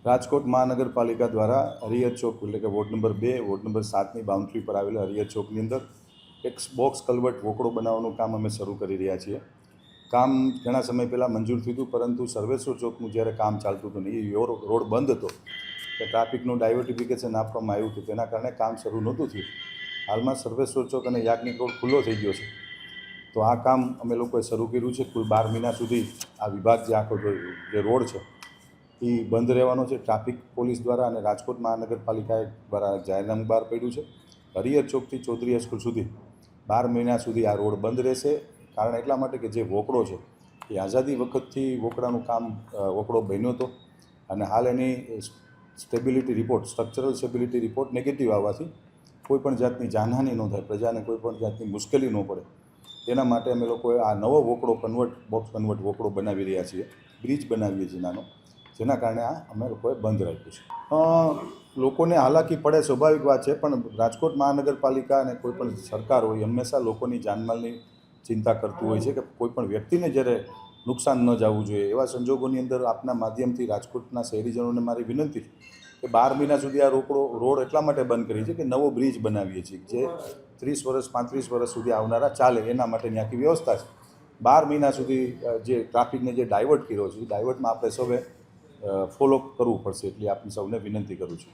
રાજકોટ મહાનગરપાલિકા દ્વારા હરિહર ચોક એટલે કે વોર્ડ નંબર 2 વોર્ડ નંબર 7ની બાઉન્ડ્રી પર આવેલા હરિહર ચોકની અંદર એક બોક્સ કલ્વર્ટ વોકડો બનાવવાનું કામ અમે શરૂ કરી રહ્યા છીએ. કામ ઘણા સમય પહેલાં મંજૂર થયું હતું, પરંતુ સર્વેશ્વર ચોકનું જ્યારે કામ ચાલતું હતું ને એ રોડ બંધ હતો, તો ટ્રાફિકનું ડાયવર્ટિફિકેશન આપવામાં આવ્યું હતું, તેના કારણે કામ શરૂ નહોતું થયું. હાલમાં સર્વેશ્વર ચોક અને યાજ્ઞિક રોડ ખુલ્લો થઈ ગયો છે, તો આ કામ અમે લોકોએ શરૂ કર્યું છે. કુલ 12 મહિના સુધી આ વિભાગ જે આખો જે રોડ છે એ બંધ રહેવાનો છે. ટ્રાફિક પોલીસ દ્વારા અને રાજકોટ મહાનગરપાલિકાએ દ્વારા જાહેરનામું બહાર પડ્યું છે. હરિહર ચોકથી ચૌધરી હાઈસ્કૂલ સુધી 12 મહિના સુધી આ રોડ બંધ રહેશે. કારણ એટલા માટે કે જે વોકડો છે એ આઝાદી વખતથી વોકડાનું કામ વોકડો બન્યો હતો, અને હાલ એની stability report, structural stability report negative આવવાથી કોઈપણ જાતની જાનહાનિ ન થાય, પ્રજાને કોઈપણ જાતની મુશ્કેલી ન પડે, તેના માટે અમે લોકોએ આ નવો વોકડો બોક્સ કન્વર્ટ વોકડો બનાવી રહ્યા છીએ. બ્રિજ બનાવીએ છીએ નાનો, જેના કારણે આ અમે લોકોએ બંધ રાખ્યું છે. લોકોને હાલાકી પડે સ્વાભાવિક વાત છે, પણ રાજકોટ મહાનગરપાલિકા અને કોઈપણ સરકાર હોય હંમેશા લોકોની જાનમાલની ચિંતા કરતું હોય છે કે કોઈપણ વ્યક્તિને જ્યારે નુકસાન ન જવું જોઈએ. એવા સંજોગોની અંદર આપના માધ્યમથી રાજકોટના શહેરીજનોને મારી વિનંતી છે કે 12 મહિના સુધી આ રોડ એટલા માટે બંધ કરી છે કે નવો બ્રિજ બનાવીએ છીએ, જે 30 વર્ષ 35 વર્ષ સુધી આવનારા ચાલે એના માટેની આખી વ્યવસ્થા છે. 12 મહિના સુધી જે ટ્રાફિકને જે ડાયવર્ટ કર્યો છે, એ ડાયવર્ટમાં આપણે સૌએ ફોલો કરવું પડશે, એટલી આપની સૌને વિનંતી કરું છું.